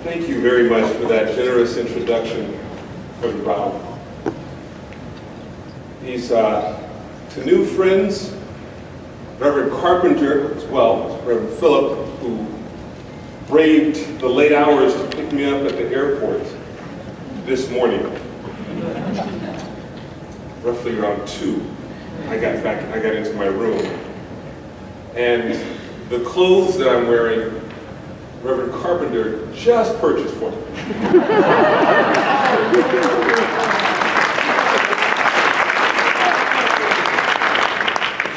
Thank you very much for that generous introduction from Rob. These to new friends, Reverend Carpenter as well, Reverend Philip, who braved the late hours to pick me up at the airport this morning. Roughly around 2, I got into my room. And the clothes that I'm wearing, Reverend Carpenter just purchased for me.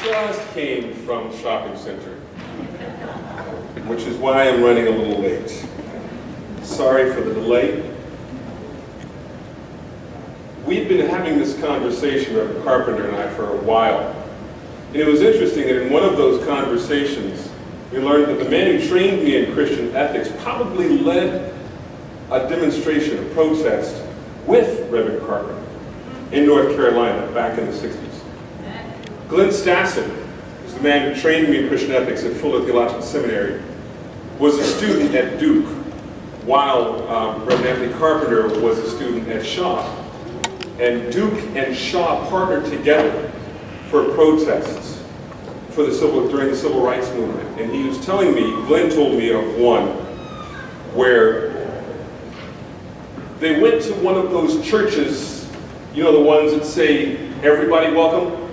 Just came from shopping center, which is why I'm running a little late. Sorry for the delay. We've been having this conversation, Reverend Carpenter and I, for a while. And it was interesting that in one of those conversations, we learned that the man who trained me in Christian ethics probably led a demonstration, a protest, with Reverend Carpenter in North Carolina back in the 60s. Glenn Stassen, who's the man who trained me in Christian ethics at Fuller Theological Seminary, was a student at Duke, while Reverend Anthony Carpenter was a student at Shaw. And Duke and Shaw partnered together for protests during the Civil Rights Movement. And he was telling me, Glenn told me of one, where they went to one of those churches, you know, the ones that say, everybody welcome,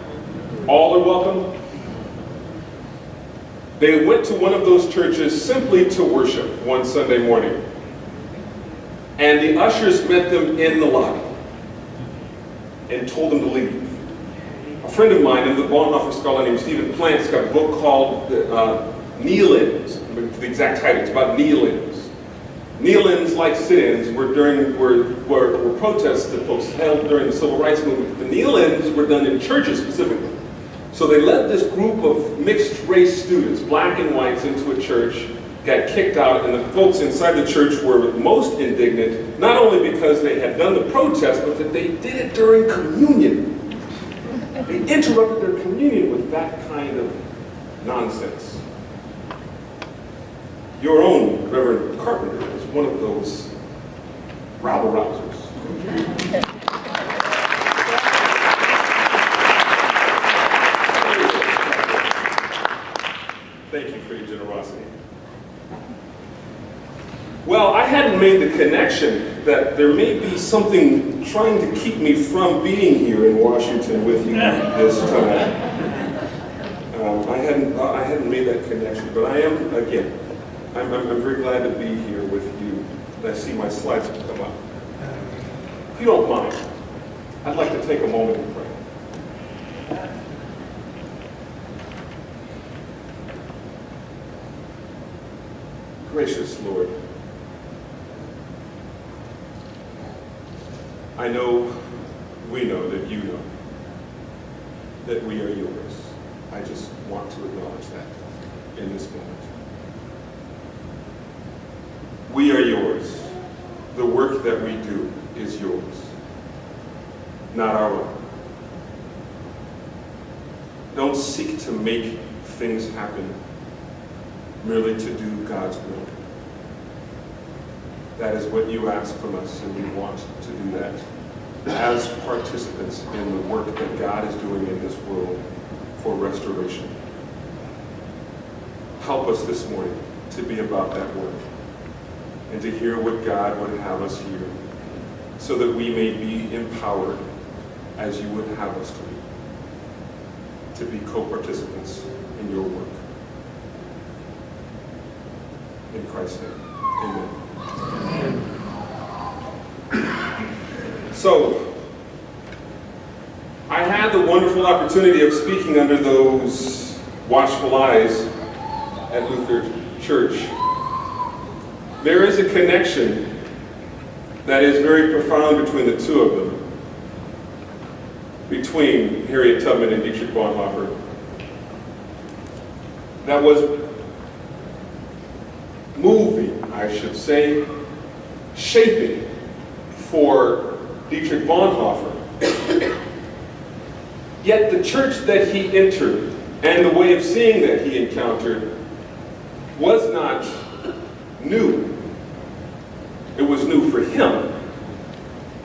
all are welcome. They went to one of those churches simply to worship one Sunday morning. And the ushers met them in the lobby and told them to leave. A friend of mine, the Bonhoeffer scholar named Stephen Plant's got a book called Kneel-ins. The exact title, it's about kneel-ins. Kneel-ins, like sit-ins, were protests that folks held during the Civil Rights Movement. The kneel-ins were done in churches specifically. So they led this group of mixed-race students, black and whites, into a church, got kicked out, and the folks inside the church were most indignant, not only because they had done the protest, but that they did it during communion. They interrupted their communion with that kind of nonsense. Your own Reverend Carpenter was one of those rabble-rousers. Thank you for your generosity. Well, I hadn't made the connection that there may be something trying to keep me from being here in Washington with you this time. I hadn't made that connection, but I am, again, I'm very glad to be here with you. I see my slides have come up. If you don't mind, I'd like to take a moment and pray. Gracious Lord, I know, we know that you know that we are yours. I just want to acknowledge that in this moment. We are yours. The work that we do is yours, not our own. Don't seek to make things happen merely to do God's will. That is what you ask from us, and we want to do that as participants in the work that God is doing in this world for restoration. Help us this morning to be about that work and to hear what God would have us hear, so that we may be empowered as you would have us to be co-participants in your work. In Christ's name, amen. So, I had the wonderful opportunity of speaking under those watchful eyes at Luther Church. There is a connection that is very profound between the two of them, between Harriet Tubman and Dietrich Bonhoeffer, that was moving, I should say, shaping for Dietrich Bonhoeffer. Yet the church that he entered and the way of seeing that he encountered was not new.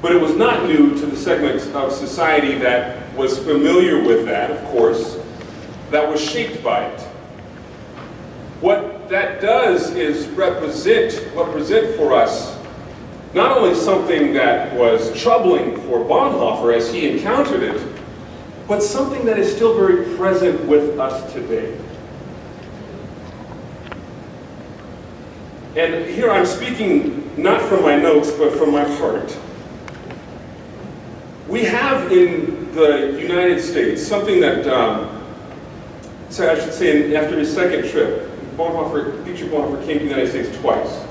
But it was not new to the segment of society that was familiar with that, of course, that was shaped by it. What that does is present for us not only something that was troubling for Bonhoeffer as he encountered it, but something that is still very present with us today. And here I'm speaking not from my notes, but from my heart. We have in the United States something that, so I should say, after his second trip, Dietrich Bonhoeffer came to the United States twice.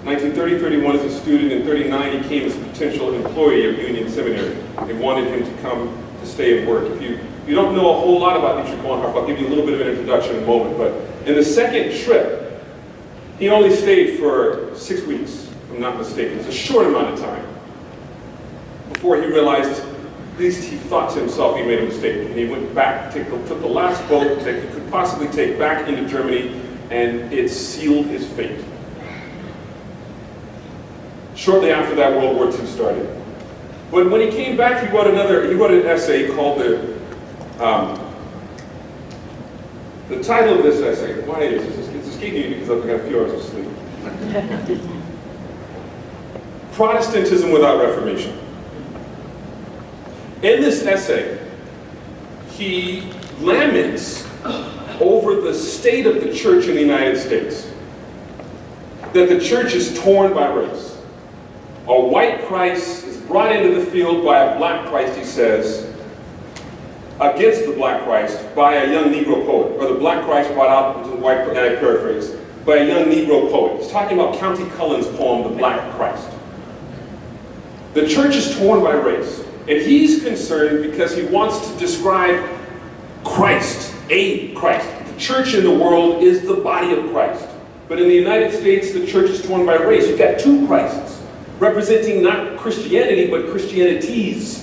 1930-31 as a student, in 39 he came as a potential employee of Union Seminary. They wanted him to come to stay and work. If you don't know a whole lot about Dietrich Bonhoeffer, I'll give you a little bit of an introduction in a moment, but in the second trip, he only stayed for 6 weeks, if I'm not mistaken. It's a short amount of time before he realized, at least he thought to himself, he made a mistake. And he went back, took the last boat that he could possibly take back into Germany, and it sealed his fate. Shortly after that, World War II started. But when he came back, he wrote an essay called the title of this essay, why is this? It's escaping me because I've got a few hours of sleep. Protestantism without Reformation. In this essay, he laments over the state of the church in the United States. That the church is torn by race. A white Christ is brought into the field by a black Christ, he says, against the black Christ by a young Negro poet, or the black Christ brought out into the white, and I paraphrase, by a young Negro poet. He's talking about County Cullen's poem, The Black Christ. The church is torn by race, and he's concerned because he wants to describe Christ, a Christ. The church in the world is the body of Christ. But in the United States, the church is torn by race. You've got two Christs, representing not Christianity, but Christianities.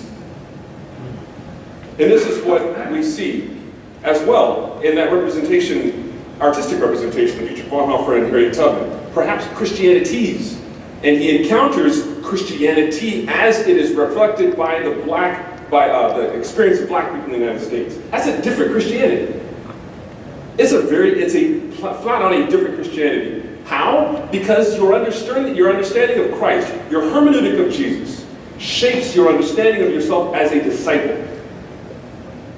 And this is what we see as well in that representation, artistic representation of Dietrich Bonhoeffer and Harriet Tubman, perhaps Christianities. And he encounters Christianity as it is reflected by the experience of black people in the United States. That's a different Christianity. It's a flat out a different Christianity. How? Because your understanding of Christ, your hermeneutic of Jesus, shapes your understanding of yourself as a disciple.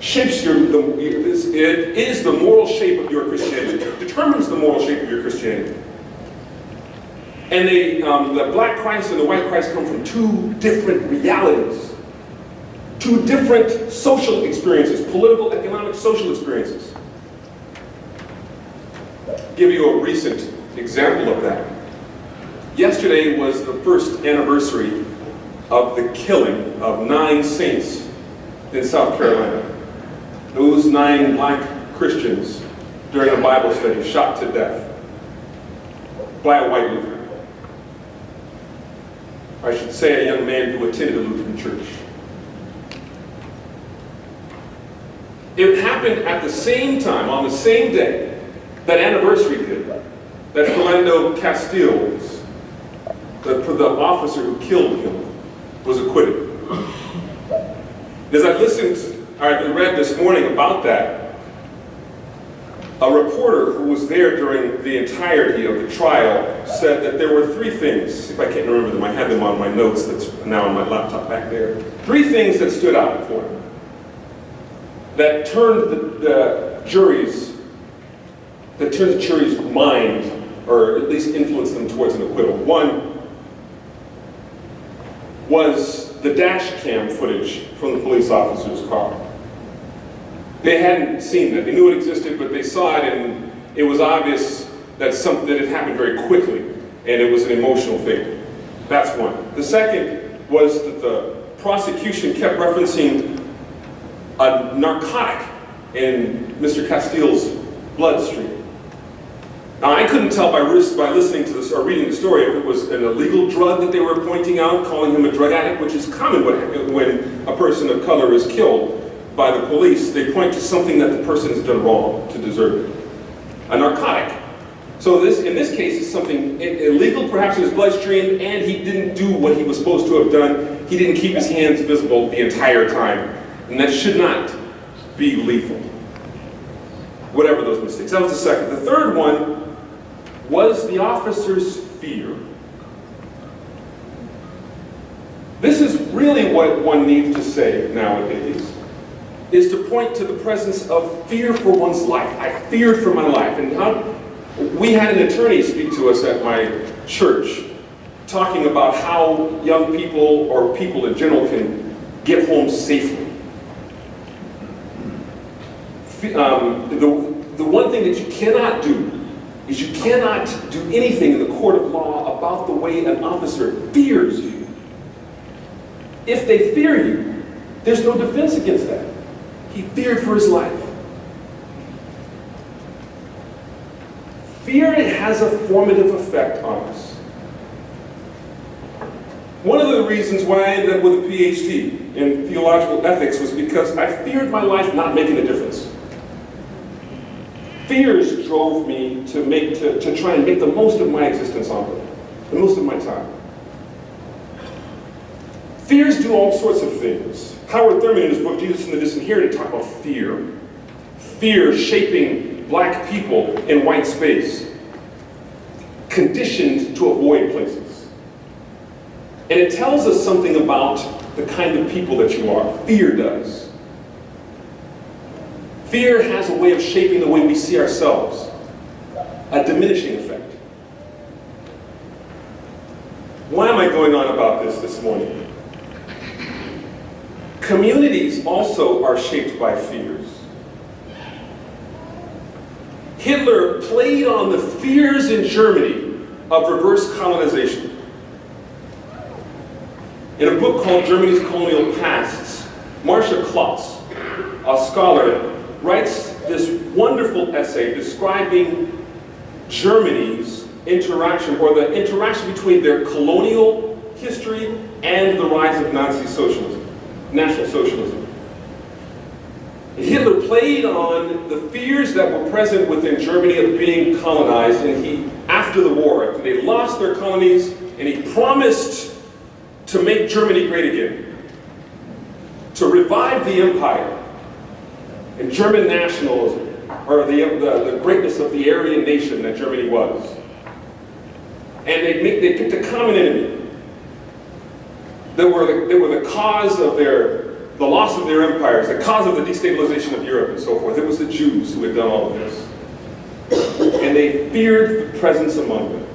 It is the moral shape of your Christianity. It determines the moral shape of your Christianity. And the black Christ and the white Christ come from two different realities. Two different social experiences, political, economic, social experiences. I'll give you a recent example of that. Yesterday was the first anniversary of the killing of 9 saints in South Carolina. Those 9 black Christians during a Bible study shot to death by a white Lutheran. I should say a young man who attended a Lutheran church. It happened at the same time, on the same day, that anniversary did, that Philando Castiles, the officer who killed him, was acquitted. As I read this morning about that, a reporter who was there during the entirety of the trial said that there were 3 things, if I can't remember them, I have them on my notes that's now on my laptop back there. 3 things that stood out for him, that turned the jury's mind, or at least influenced them towards an acquittal. One was the dash cam footage from the police officer's car. They hadn't seen that. They knew it existed, but they saw it, and it was obvious that it happened very quickly, and it was an emotional thing. That's one. The second was that the prosecution kept referencing a narcotic in Mr. Castile's bloodstream. Now, I couldn't tell by listening to this or reading the story if it was an illegal drug that they were pointing out, calling him a drug addict, which is common when a person of color is killed by the police. They point to something that the person has done wrong to deserve it. A narcotic. So in this case, it's something illegal, perhaps in his bloodstream, and he didn't do what he was supposed to have done. He didn't keep his hands visible the entire time. And that should not be lethal. Whatever those mistakes. That was the second. The third one was the officer's fear. This is really what one needs to say nowadays, is to point to the presence of fear for one's life. I feared for my life. And we had an attorney speak to us at my church, talking about how young people, or people in general, can get home safely. The one thing that you cannot do is you cannot do anything in the court of law about the way an officer fears you. If they fear you, there's no defense against that. He feared for his life. Fear has a formative effect on us. One of the reasons why I ended up with a PhD in theological ethics was because I feared my life not making a difference. Fears drove me to try and make the most of my existence on earth, the most of my time. Fears do all sorts of things. Howard Thurman, in his book, Jesus and the Disinherited, talked about fear. Fear shaping black people in white space, conditioned to avoid places. And it tells us something about the kind of people that you are. Fear does. Fear has a way of shaping the way we see ourselves, a diminishing effect. Why am I going on about this morning? Communities also are shaped by fears. Hitler played on the fears in Germany of reverse colonization. In a book called Germany's Colonial Pasts, Marcia Klotz, a scholar, writes this wonderful essay describing Germany's interaction, or the interaction between their colonial history and the rise of Nazi socialism, National Socialism. Hitler played on the fears that were present within Germany of being colonized, and after the war, after they lost their colonies, and he promised to make Germany great again, to revive the empire, and German nationalism, or the greatness of the Aryan nation that Germany was. And they picked a common enemy. They were the cause of the loss of their empires, the cause of the destabilization of Europe and so forth. It was the Jews who had done all of this. And they feared the presence among them.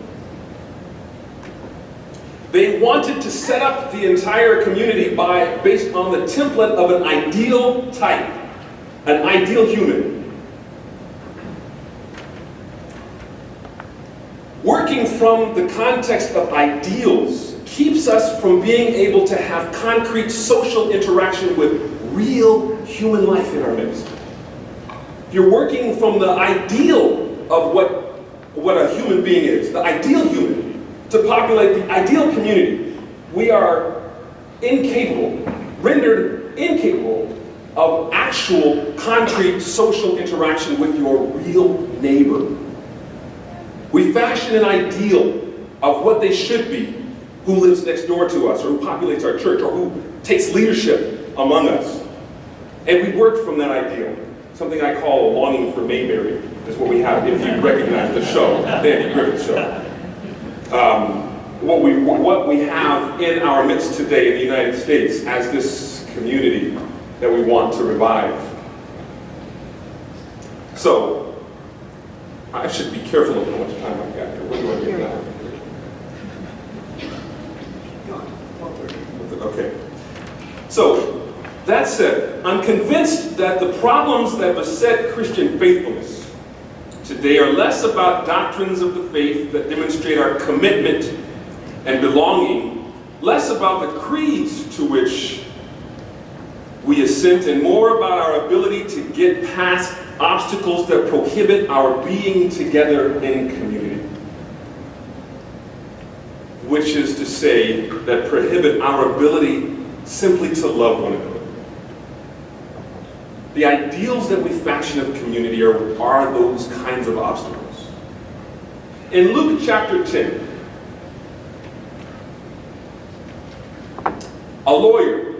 They wanted to set up the entire community based on the template of an ideal type, an ideal human. Working from the context of ideals keeps us from being able to have concrete social interaction with real human life in our midst. If you're working from the ideal of what a human being is, the ideal human, to populate the ideal community, we are rendered incapable of actual concrete social interaction with your real neighbor. We fashion an ideal of what they should be, who lives next door to us, or who populates our church, or who takes leadership among us. And we work from that ideal. Something I call a longing for Mayberry is what we have, if you recognize the show, the Andy Griffith Show. What we have in our midst today in the United States as this community that we want to revive. So, I should be careful of how much time I've got here. What do I get now? Okay. So, that said, I'm convinced that the problems that beset Christian faithfulness today are less about doctrines of the faith that demonstrate our commitment and belonging, less about the creeds to which we assent, and more about our ability to get past obstacles that prohibit our being together in community. Which is to say, that prohibit our ability simply to love one another. The ideals that we fashion of community are those kinds of obstacles. In Luke chapter 10, a lawyer,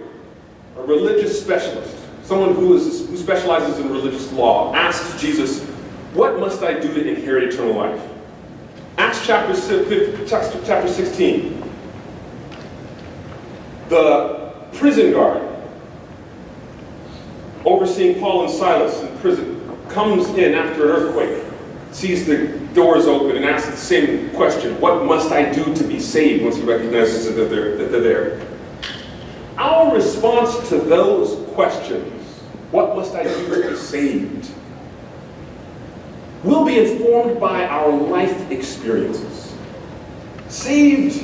a religious specialist, someone who specializes in religious law, asks Jesus, "What must I do to inherit eternal life?" Acts chapter 16. The prison guard overseeing Paul and Silas in prison comes in after an earthquake, sees the doors open, and asks the same question, "What must I do to be saved?" once he recognizes that they're there. Our response to those questions, "What must I do to be saved?" will be informed by our life experiences. Saved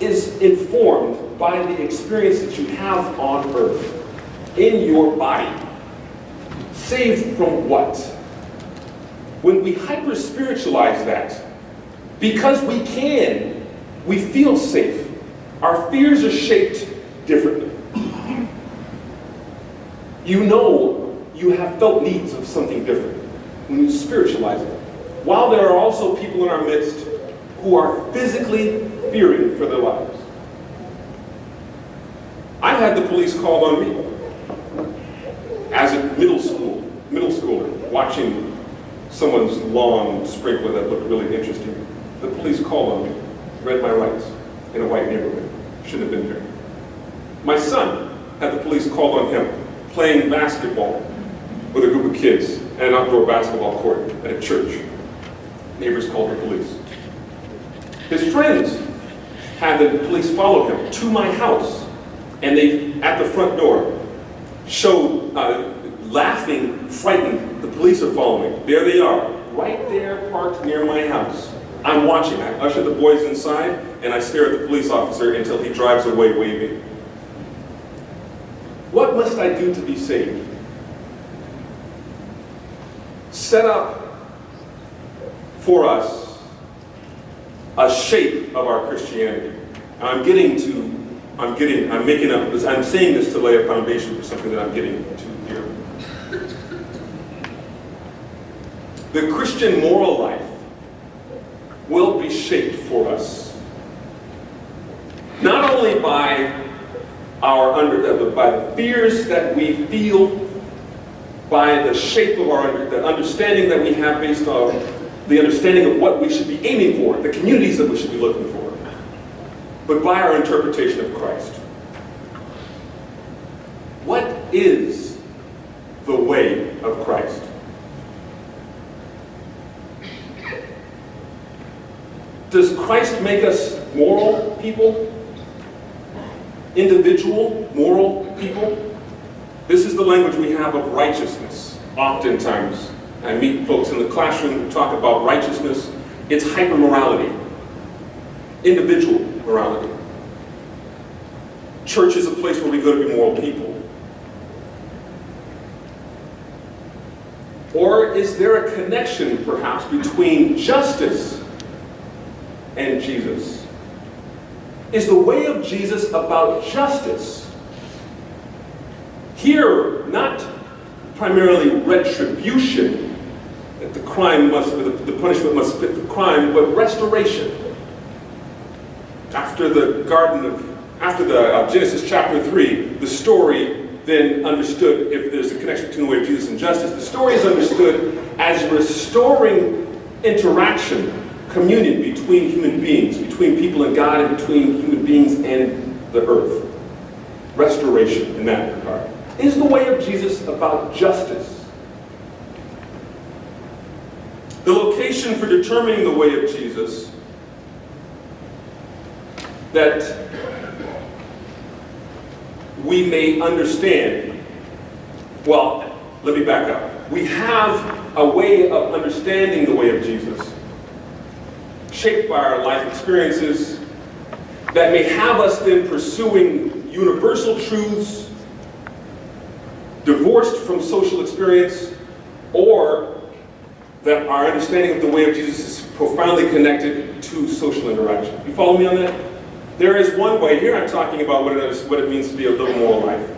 is informed by the experience that you have on earth, in your body. Saved from what? When we hyper-spiritualize that, because we can, we feel safe. Our fears are shaped differently. You know you have felt needs of something different when you spiritualize it. While there are also people in our midst who are physically fearing for their lives. I've had the police called on me as a middle schooler, watching someone's lawn sprinkler that looked really interesting. The police called on me, read my rights in a white neighborhood. Shouldn't have been here. My son had the police called on him playing basketball with a group of kids at an outdoor basketball court at a church. Neighbors called the police. His friends had the police follow him to my house, and they, at the front door, showed, laughing, frightened, the police are following. There they are, right there, parked near my house. I'm watching. I usher the boys inside, and I stare at the police officer until he drives away waving. What must I do to be saved? Set up for us a shape of our Christianity. I'm saying this to lay a foundation for something that I'm getting to here. The Christian moral life will be shaped for us, not only by by the fears that we feel, by the shape of the understanding that we have based on the understanding of what we should be aiming for, the communities that we should be looking for, but by our interpretation of Christ. What is the way of Christ? Does Christ make us moral people? Individual, moral people? This is the language we have of righteousness. Oftentimes, I meet folks in the classroom who talk about righteousness. It's hyper-morality, individual morality. Church is a place where we go to be moral people. Or is there a connection, perhaps, between justice and Jesus? Is the way of Jesus about justice? Here, not primarily retribution, that the punishment must fit the crime, but restoration. After Genesis chapter 3, the story then understood, if there's a connection between the way of Jesus and justice, the story is understood as restoring interaction, communion between human beings, between people and God, and between human beings and the earth. Restoration in that regard. Is the way of Jesus about justice? The location for determining the way of Jesus that we may understand. Well, let me back up. We have a way of understanding the way of Jesus, shaped by our life experiences, that may have us then pursuing universal truths, divorced from social experience, or that our understanding of the way of Jesus is profoundly connected to social interaction. You follow me on that? There is one way, here I'm talking about what it means to be a little moral life.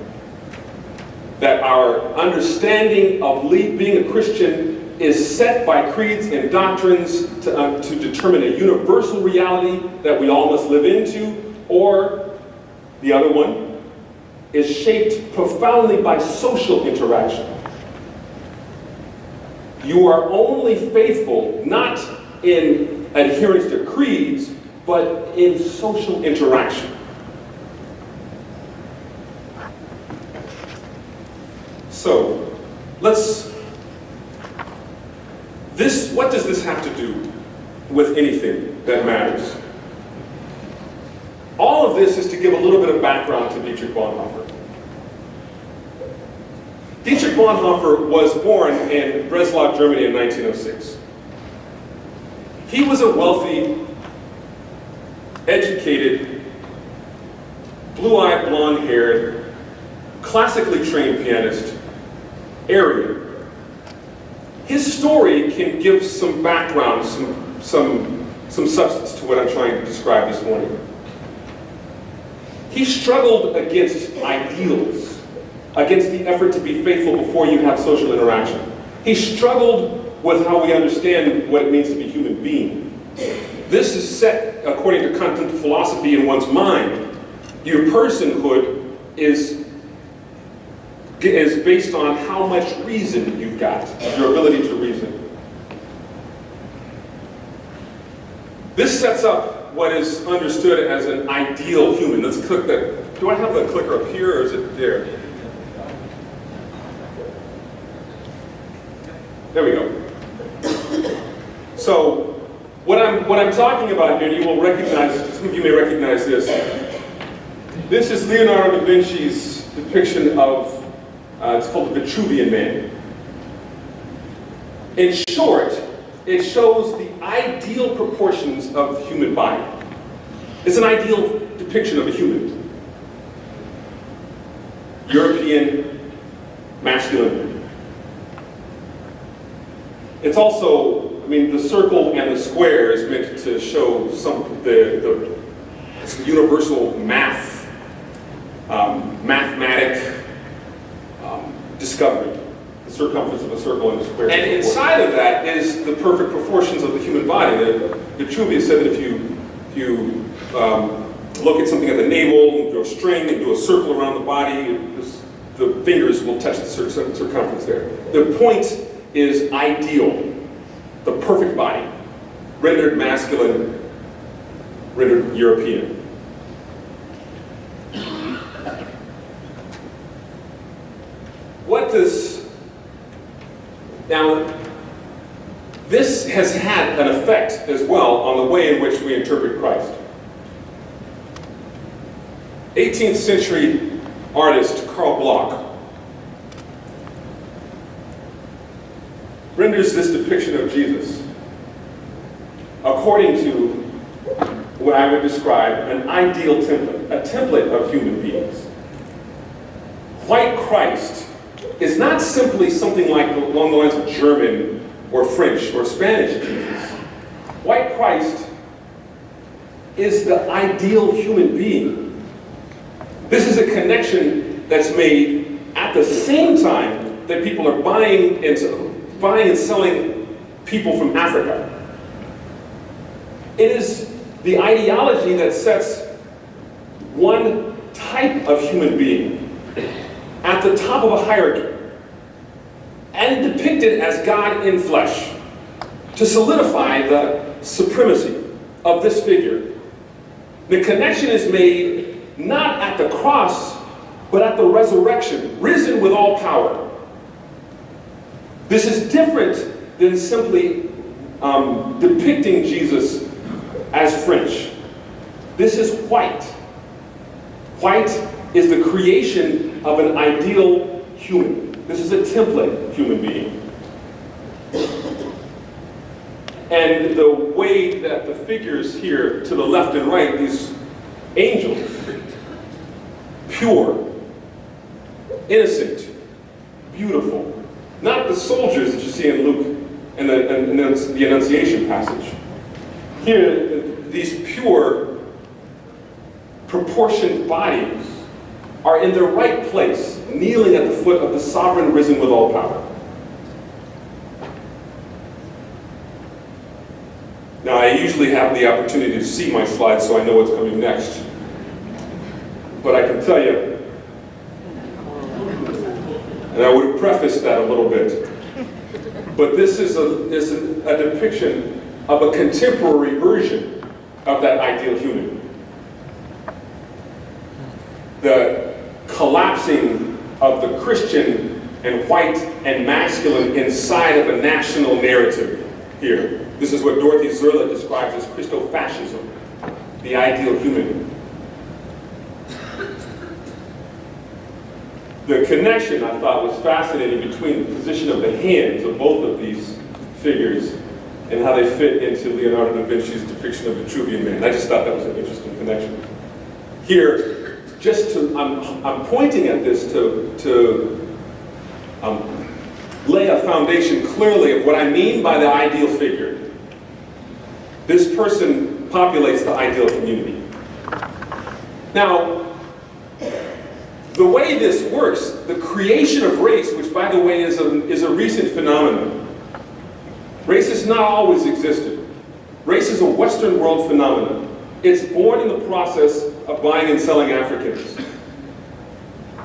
That our understanding of being a Christian is set by creeds and doctrines to determine a universal reality that we all must live into, or the other one is shaped profoundly by social interaction. You are only faithful not in adherence to creeds, but in social interaction. So, what does this have to do with anything that matters? All of this is to give a little bit of background to Dietrich Bonhoeffer. Dietrich Bonhoeffer was born in Breslau, Germany in 1906. He was a wealthy, educated, blue-eyed, blonde-haired, classically trained pianist, Aryan. His story can give some background, some substance to what I'm trying to describe this morning. He struggled against ideals, against the effort to be faithful before you have social interaction. He struggled with how we understand what it means to be a human being. This is set according to continental philosophy in one's mind. Your personhood is based on how much reason you've got, your ability to reason. This sets up what is understood as an ideal human. Let's click that. Do I have the clicker up here or is it there? There we go. So, what I'm talking about here, you will recognize, some of you may recognize this. This is Leonardo da Vinci's depiction of, it's called the Vitruvian Man. In short, it shows the ideal proportions of the human body. It's an ideal depiction of a human. European, masculine. It's also, I mean, the circle and the square is meant to show the universal mathematic discovery. The circumference of a circle and a square. And inside of that is the perfect proportions of the human body. Vitruvius said that if you look at something at the navel, do a string, and do a circle around the body, the fingers will touch the circumference there. The point is ideal, the perfect body, rendered masculine, rendered European. Now, this has had an effect as well on the way in which we interpret Christ. 18th century artist Karl Bloch renders this depiction of Jesus according to what I would describe an ideal template, a template of human beings. White Christ is not simply something like along the lines of German or French or Spanish Jesus. White Christ is the ideal human being. This is a connection that's made at the same time that people are buying and selling people from Africa. It is the ideology that sets one type of human being at the top of a hierarchy and depicted as God in flesh to solidify the supremacy of this figure. The connection is made not at the cross, but at the resurrection, risen with all power. This is different than simply depicting Jesus as French. This is white. White is the creation of an ideal human. This is a template human being. And the way that the figures here to the left and right, these angels, pure, innocent, beautiful. Not the soldiers that you see in Luke and the Annunciation passage. Here, these pure, proportioned bodies are in their right place, kneeling at the foot of the sovereign risen with all power. Now, I usually have the opportunity to see my slides so I know what's coming next. But I can tell you, and I would have prefaced that a little bit, but this is a depiction of a contemporary version of that ideal human. The collapsing of the Christian and white and masculine inside of a national narrative here. This is what Dorothy Zerla describes as Christofascism, the ideal human. The connection, I thought, was fascinating between the position of the hands of both of these figures and how they fit into Leonardo da Vinci's depiction of the Vitruvian Man. I just thought that was an interesting connection. Here, I'm pointing at this to lay a foundation clearly of what I mean by the ideal figure. This person populates the ideal community. Now, the way this works, the creation of race, which by the way is a recent phenomenon. Race has not always existed. Race is a Western world phenomenon. It's born in the process of buying and selling Africans.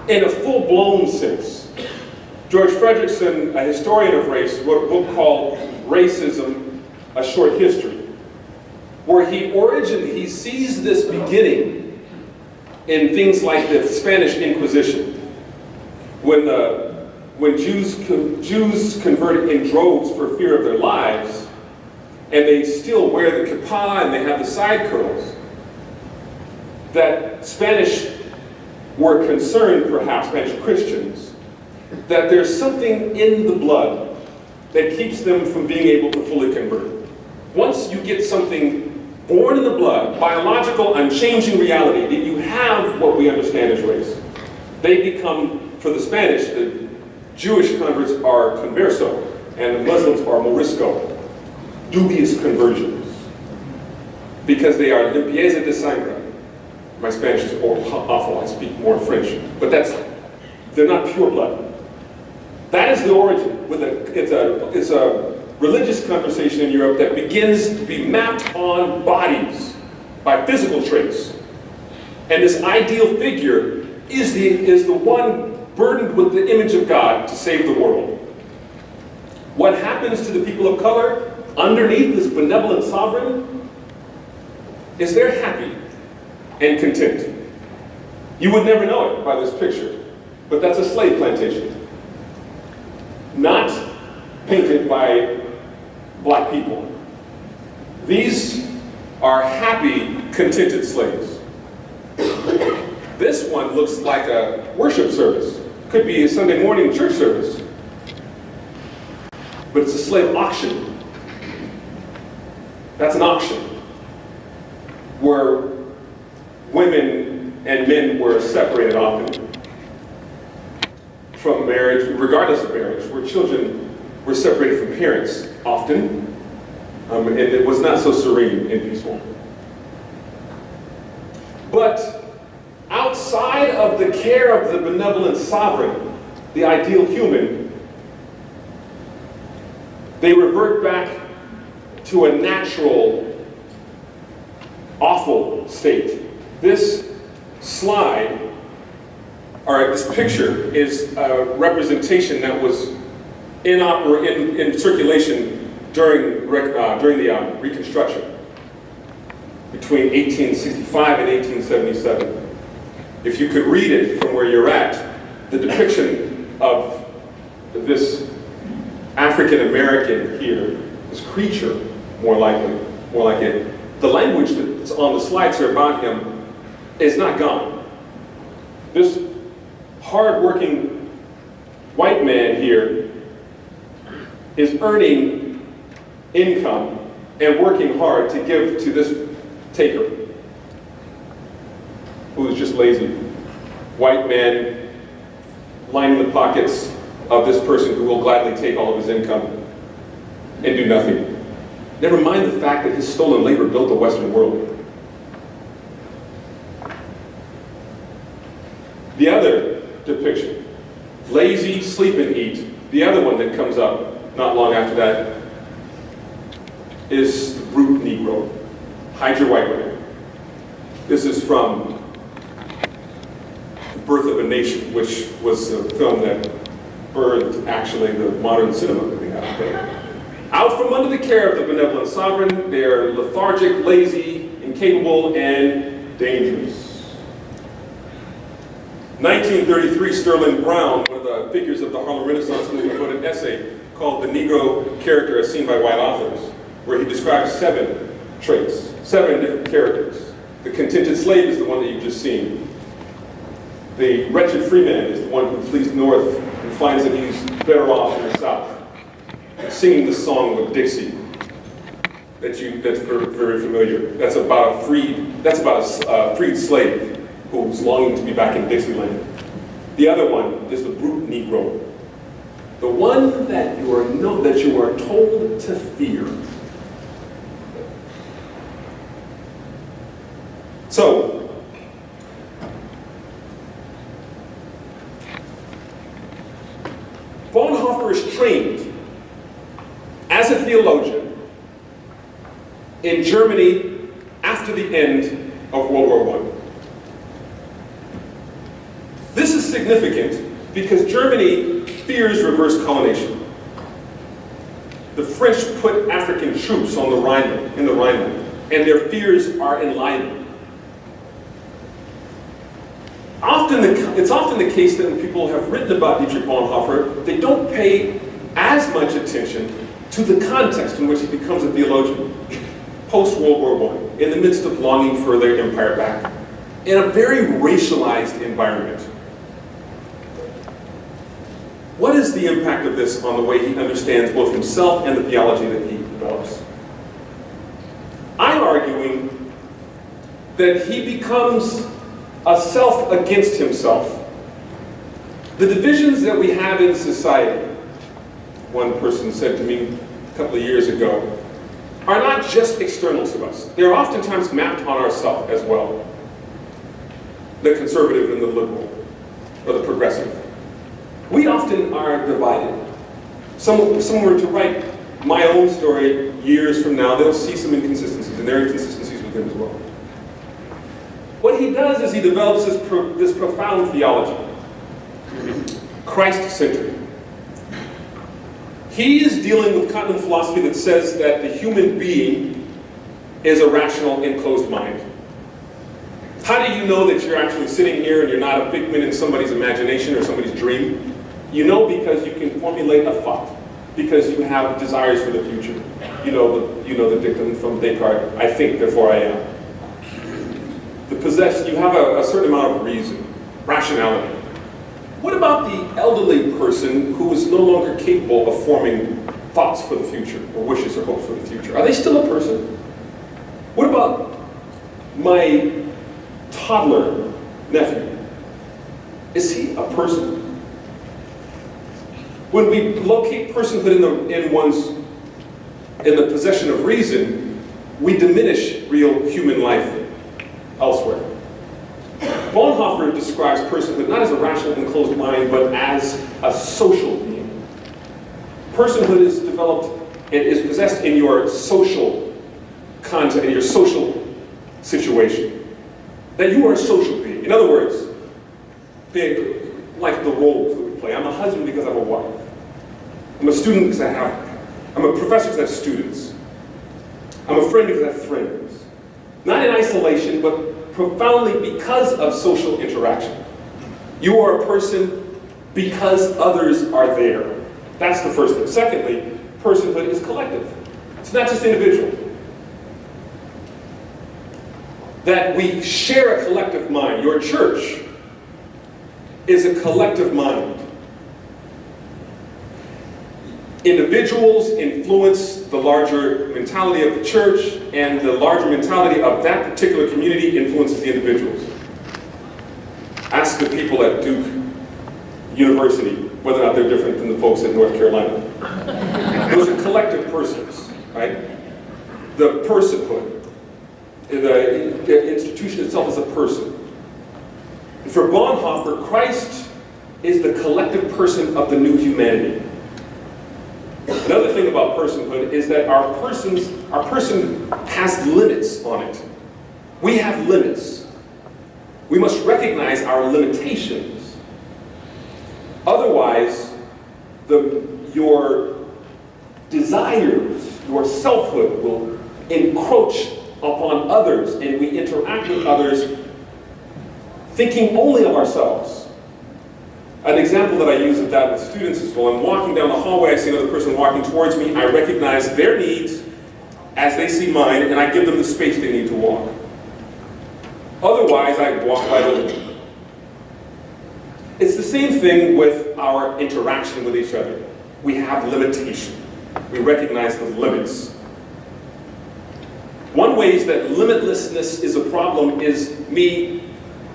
In a full-blown sense. George Fredrickson, a historian of race, wrote a book called Racism, A Short History, where he sees this beginning in things like the Spanish Inquisition, when Jews converted in droves for fear of their lives, and they still wear the kippah and they have the side curls, that Spanish were concerned, perhaps Spanish Christians, that there's something in the blood that keeps them from being able to fully convert. Once you get something born in the blood, biological, unchanging reality, that you have what we understand as race, they become, for the Spanish, the Jewish converts are converso, and the Muslims are morisco, dubious conversions, because they are limpieza de sangre. My Spanish is awful, I speak more French, but they're not pure blood. That is the origin. It's a religious conversation in Europe that begins to be mapped on bodies by physical traits. And this ideal figure is the one burdened with the image of God to save the world. What happens to the people of color underneath this benevolent sovereign is they're happy and content. You would never know it by this picture, but that's a slave plantation. Not painted by black people. These are happy, contented slaves. This one looks like a worship service. Could be a Sunday morning church service. But it's a slave auction. That's an auction where women and men were separated often from marriage, regardless of marriage, where children were separated from parents often, and it was not so serene and peaceful. But outside of the care of the benevolent sovereign, the ideal human, they revert back to a natural, awful state. This slide, or this picture, is a representation that was in circulation during the Reconstruction between 1865 and 1877. If you could read it from where you're at, the depiction of this African American here, this creature, more like it. The language that's on the slides here about him is not gone. This hard-working white man here is earning income and working hard to give to this taker who is just lazy. White man lining the pockets of this person who will gladly take all of his income and do nothing. Never mind the fact that his stolen labor built the Western world. The other depiction, lazy, sleep and eat. The other one that comes up not long after that is the brute Negro. Negro, hide your white women. This is from The Birth of a Nation, which was a film that birthed actually the modern cinema that we have today. Out from under the care of the benevolent sovereign, they are lethargic, lazy, incapable, and dangerous. 1933, Sterling Brown, one of the figures of the Harlem Renaissance movement, wrote an essay called The Negro Character as Seen by White Authors, where he describes 7 traits, 7 different characters. The contented slave is the one that you've just seen. The wretched freeman is the one who flees north and finds that he's better off in the south. Singing the song of Dixie, that's very familiar. That's about a freed slave who's longing to be back in Dixieland. The other one is the brute Negro, the one that you are told to fear. So, Bonhoeffer is trained as a theologian in Germany after the end of World War I. This is significant because Germany fears reverse colonization. The French put African troops on the Rhineland, and their fears are enlivened. It's often the case that when people have written about Dietrich Bonhoeffer, they don't pay as much attention to the context in which he becomes a theologian post-World War I, in the midst of longing for their empire back, in a very racialized environment. What is the impact of this on the way he understands both himself and the theology that he develops? I'm arguing that he becomes a self against himself. The divisions that we have in society, one person said to me a couple of years ago, are not just external to us. They're oftentimes mapped on ourselves as well. The conservative and the liberal, or the progressive. We often are divided. Someone were to write my own story years from now, they'll see some inconsistencies, and there are inconsistencies with him as well. What he does is he develops this profound theology, Christ-centered. He is dealing with Kantian philosophy that says that the human being is a rational, enclosed mind. How do you know that you're actually sitting here and you're not a figment in somebody's imagination or somebody's dream? You know because you can formulate a thought, because you have desires for the future. You know the dictum from Descartes, I think, therefore I am. You have a certain amount of reason, rationality. What about the elderly person who is no longer capable of forming thoughts for the future, or wishes or hopes for the future? Are they still a person? What about my toddler nephew? Is he a person? When we locate personhood in the possession of reason, we diminish real human life elsewhere. Bonhoeffer describes personhood not as a rational, enclosed mind, but as a social being. Personhood is developed, it is possessed in your social context, in your social situation. That you are a social being. In other words, like the roles that we play. I'm a husband because I have a wife. I'm a student because I'm a professor because I have students. I'm a friend because I have friends. Not in isolation, but profoundly because of social interaction. You are a person because others are there. That's the first thing. Secondly, personhood is collective. It's not just individual. That we share a collective mind. Your church is a collective mind. Individuals influence the larger mentality of the church, and the larger mentality of that particular community influences the individuals. Ask the people at Duke University whether or not they're different than the folks in North Carolina. Those are collective persons, right? The personhood, the institution itself is a person. And for Bonhoeffer, Christ is the collective person of the new humanity. Another thing about personhood is that our person has limits on it. We have limits. We must recognize our limitations. Otherwise, your desires, your selfhood will encroach upon others, and we interact with others thinking only of ourselves. An example that I use of that with students is while I'm walking down the hallway, I see another person walking towards me, I recognize their needs as they see mine, and I give them the space they need to walk. Otherwise, I walk right over them. It's the same thing with our interaction with each other. We have limitation. We recognize the limits. One way that limitlessness is a problem is me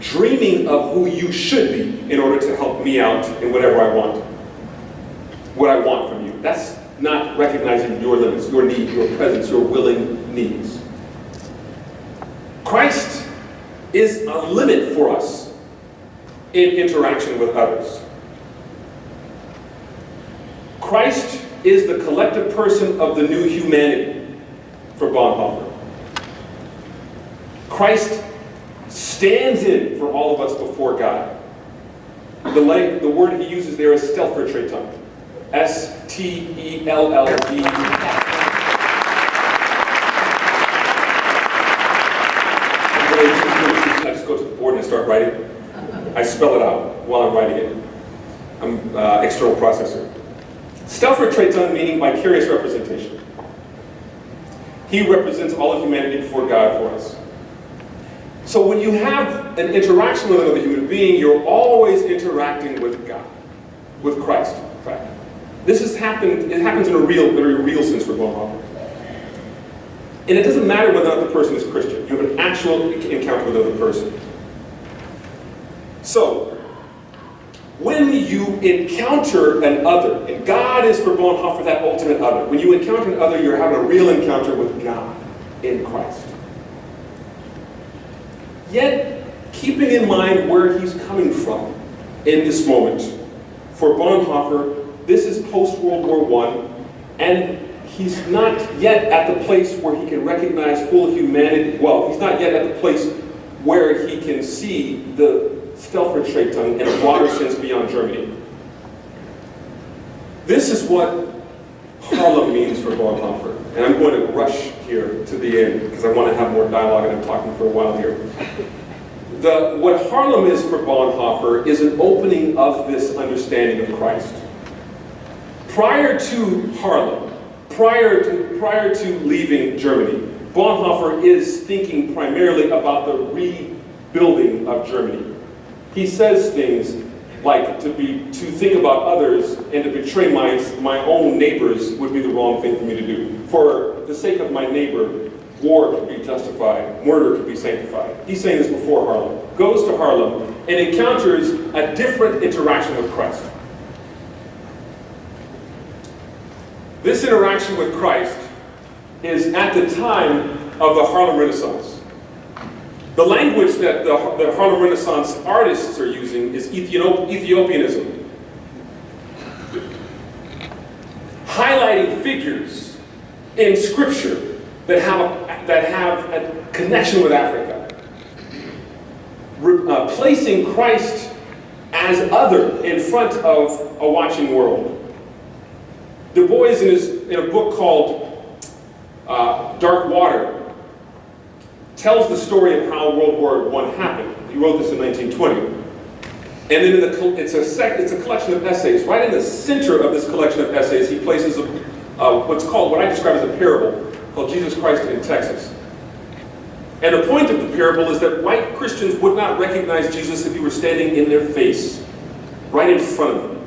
dreaming of who you should be in order to help me out in whatever I want. What I want from you. That's not recognizing your limits, your need, your presence, your willing needs. Christ is a limit for us in interaction with others. Christ is the collective person of the new humanity for Bonhoeffer. Christ stands in for all of us before God. The word he uses there is stellvertretung. S-T-E-L-L-V. I just go to the board and I start writing. I spell it out while I'm writing it. I'm external processor. Stellvertretung meaning vicarious representation. He represents all of humanity before God for us. So when you have an interaction with another human being, you're always interacting with God, with Christ, in fact. It happens in a very real sense for Bonhoeffer. And it doesn't matter whether or not the person is Christian. You have an actual encounter with another person. So, when you encounter an other, and God is for Bonhoeffer that ultimate other, when you encounter an other, you're having a real encounter with God in Christ. Yet, keeping in mind where he's coming from in this moment. For Bonhoeffer, this is post-World War I, and he's not yet at the place where he can recognize full humanity. Well, he's not yet at the place where he can see the Stellvertretung in a broader sense beyond Germany. This is what Harlem means for Bonhoeffer. And I'm going to rush here to the end because I want to have more dialogue and I'm talking for a while here. What Harlem is for Bonhoeffer is an opening of this understanding of Christ. Prior to Harlem, prior to leaving Germany, Bonhoeffer is thinking primarily about the rebuilding of Germany. He says things like to think about others and to betray my own neighbors would be the wrong thing for me to do. For the sake of my neighbor, war could be justified, murder could be sanctified. He's saying this before Harlem. Goes to Harlem and encounters a different interaction with Christ. This interaction with Christ is at the time of the Harlem Renaissance. The language that the Harlem Renaissance artists are using is Ethiopianism. Highlighting figures in Scripture that have a connection with Africa. Placing Christ as other in front of a watching world. Du Bois, in a book called Dark Water, tells the story of how World War I happened. He wrote this in 1920. And then it's a collection of essays. Right in the center of this collection of essays, he places what I describe as a parable called Jesus Christ in Texas. And the point of the parable is that white Christians would not recognize Jesus if he were standing in their face, right in front of them,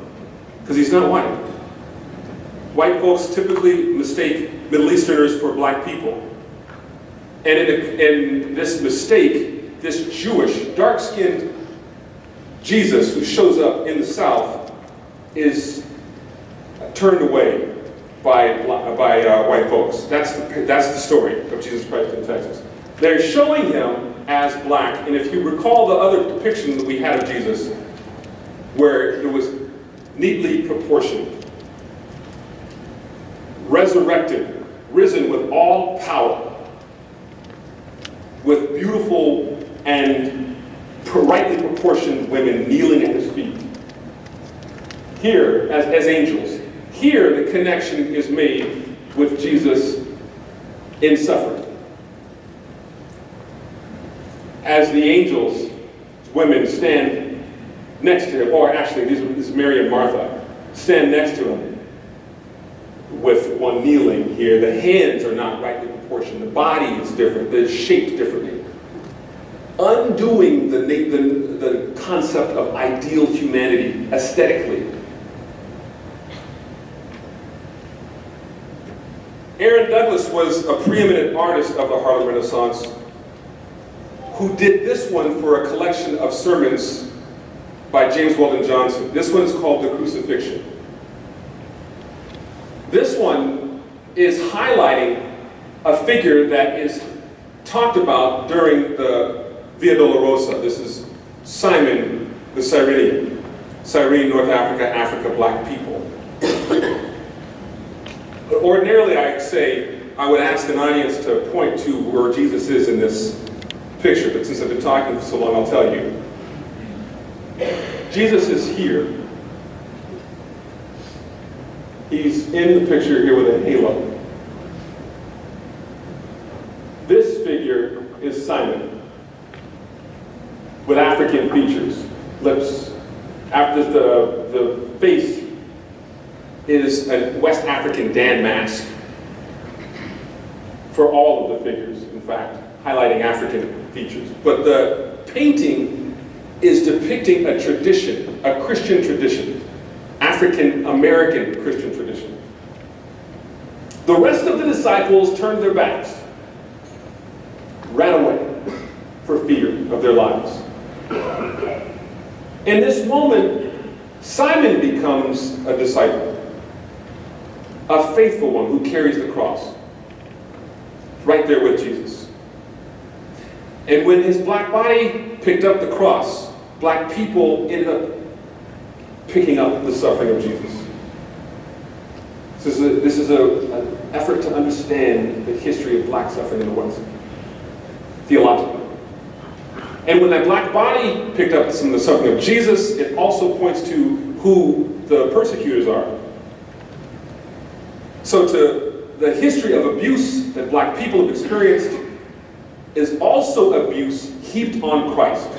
because he's not white. White folks typically mistake Middle Easterners for black people. And in this mistake, this Jewish, dark-skinned Jesus who shows up in the South is turned away by white folks. That's the story of Jesus Christ in Texas. They're showing him as black, and if you recall the other depiction that we had of Jesus, where it was neatly proportioned, resurrected, risen with all power, with beautiful and rightly proportioned women kneeling at his feet. Here, as angels, here the connection is made with Jesus in suffering. As the angels, women stand next to him, or actually, this is Mary and Martha, stand next to him with one kneeling here. The hands are not rightly proportioned. The body is different. They're shaped differently. Undoing the concept of ideal humanity aesthetically. Aaron Douglas was a preeminent artist of the Harlem Renaissance who did this one for a collection of sermons by James Weldon Johnson. This one is called The Crucifixion. This one is highlighting a figure that is talked about during the Via Dolorosa. This is Simon the Cyrenian. Cyrene, North Africa, Africa, black people. But ordinarily I would ask an audience to point to where Jesus is in this picture, but since I've been talking for so long, I'll tell you. Jesus is here. He's in the picture here with a halo. This figure is Simon, with African features, lips. After the face is a West African Dan mask for all of the figures, in fact, highlighting African features. But the painting is depicting a tradition, a Christian tradition, African-American Christian tradition. The rest of the disciples turned their backs, ran away for fear of their lives. In this moment, Simon becomes a disciple, a faithful one who carries the cross, right there with Jesus. And when his black body picked up the cross, black people ended up picking up the suffering of Jesus. This is an effort to understand the history of black suffering in the West, theologically. And when that black body picked up some of the suffering of Jesus, it also points to who the persecutors are. So to the history of abuse that black people have experienced is also abuse heaped on Christ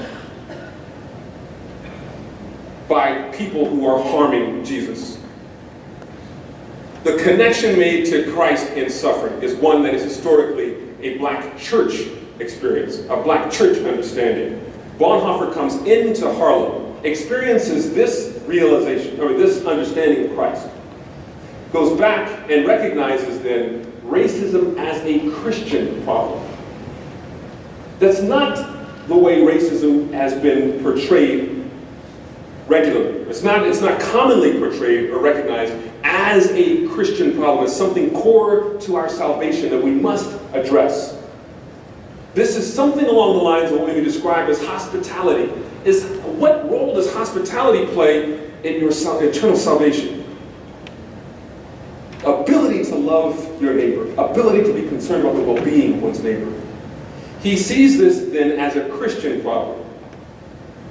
by people who are harming Jesus. The connection made to Christ in suffering is one that is historically a black church experience, a black church understanding. Bonhoeffer comes into Harlem, experiences this realization, or this understanding of Christ, goes back and recognizes then racism as a Christian problem. That's not the way racism has been portrayed regularly. It's not commonly portrayed or recognized as a Christian problem, as something core to our salvation that we must address. This is something along the lines of what we describe as hospitality. Is what role does hospitality play in your eternal salvation? Ability to love your neighbor, ability to be concerned about the well-being of one's neighbor. He sees this then as a Christian problem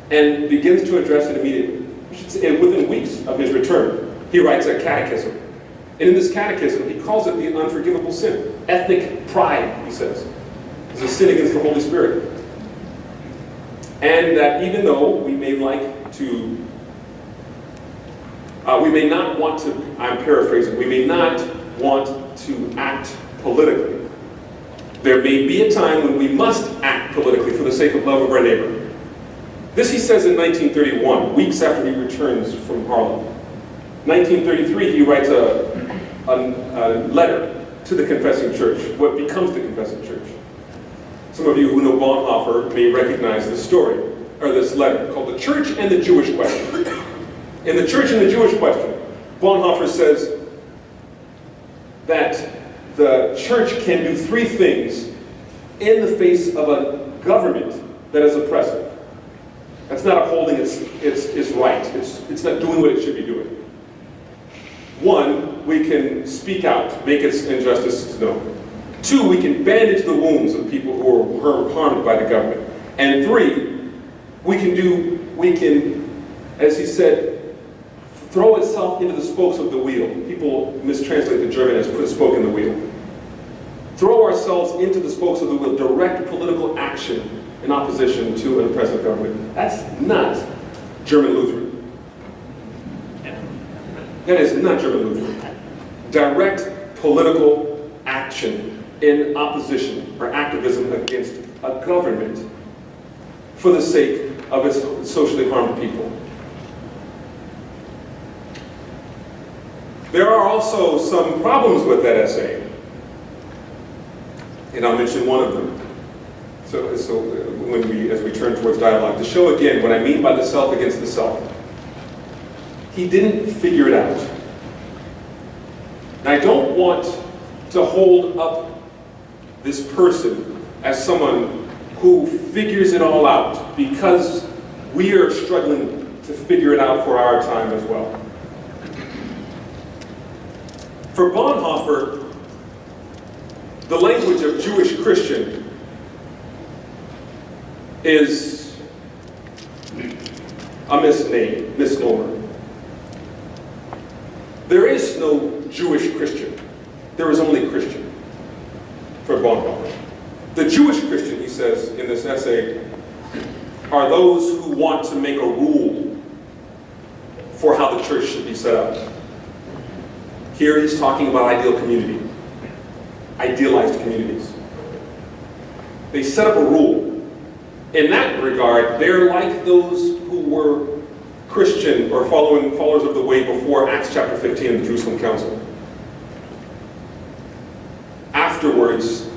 and begins to address it immediately. And within weeks of his return, he writes a catechism. And in this catechism, he calls it the unforgivable sin. Ethnic pride, he says, is a sin against the Holy Spirit. And that even though we may not want to, I'm paraphrasing, we may not want to act politically. There may be a time when we must act politically for the sake of love of our neighbor. This he says in 1931, weeks after he returns from Harlem. 1933, he writes a letter to the Confessing Church, what becomes the Confessing Church. Some of you who know Bonhoeffer may recognize this story, or this letter, called The Church and the Jewish Question. In The Church and the Jewish Question, Bonhoeffer says that the church can do three things in the face of a government that is oppressive. That's not upholding its right. It's not doing what it should be doing. 1, we can speak out, make its injustices known. 2, we can bandage the wounds of people who are harmed by the government. And 3, we can, as he said, throw itself into the spokes of the wheel. People mistranslate the German as put a spoke in the wheel. Throw ourselves into the spokes of the wheel, direct political action in opposition to an oppressive government. That's not German Lutheran. That is not German Lutheran. Direct political action in opposition or activism against a government for the sake of its socially harmed people. There are also some problems with that essay, and I'll mention one of them. So as we turn towards dialogue, to show again what I mean by the self against the self. He didn't figure it out. And I don't want to hold up this person as someone who figures it all out, because we are struggling to figure it out for our time as well. For Bonhoeffer, the language of Jewish Christian is a misnomer. There is no Jewish Christian. There is only Christian for Bonhoeffer. The Jewish Christian, he says in this essay, are those who want to make a rule for how the church should be set up. Here he's talking about ideal community, idealized communities. They set up a rule. In that regard, they're like those who were Christian or followers of the way before Acts chapter 15 of the Jerusalem Council. Afterwards,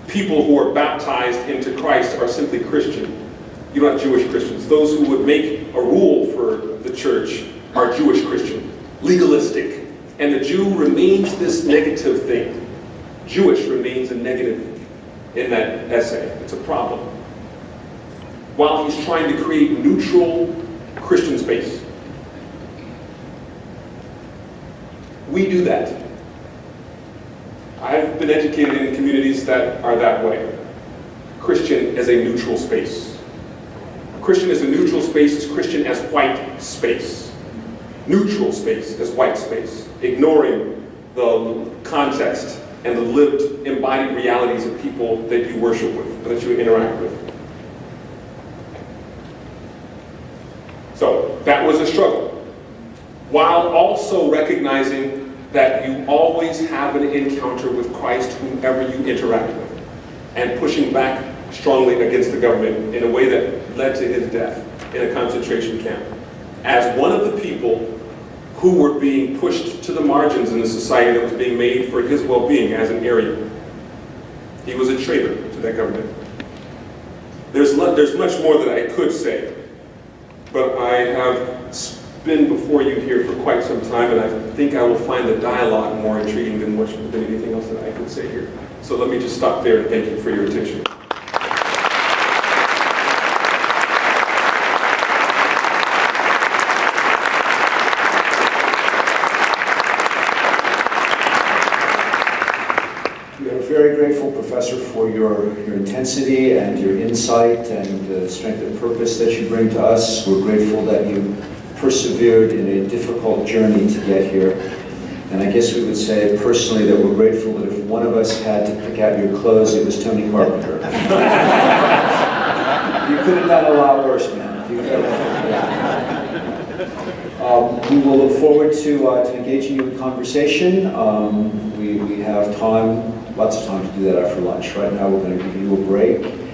people who are baptized into Christ are simply Christian. You're not Jewish Christians. Those who would make a rule for the church are Jewish Christian, legalistic. And the Jew remains this negative thing. Jewish remains a negative in that essay. It's a problem. While he's trying to create neutral Christian space. We do that. I've been educated in communities that are that way. Christian as a neutral space. Christian as a neutral space is Christian as white space. Neutral space as white space. Ignoring the context and the lived, embodied realities of people that you worship with, that you interact with. So that was a struggle, while also recognizing that you always have an encounter with Christ whomever you interact with, and pushing back strongly against the government in a way that led to his death in a concentration camp, as one of the people who were being pushed to the margins in the society that was being made for his well-being as an Aryan. He was a traitor to that government. There's much more that I could say, but I have been before you here for quite some time, and I think I will find the dialogue more intriguing than anything else that I could say here. So let me just stop there and thank you for your attention. Very grateful, Professor, for your intensity and your insight and the strength of purpose that you bring to us. We're grateful that you persevered in a difficult journey to get here. And I guess we would say personally that we're grateful that if one of us had to pick out your clothes, it was Tony Carpenter. You could have done a lot worse, man. We will look forward to engaging you in conversation. We have time. Lots of time to do that after lunch. Right now we're going to give you a break.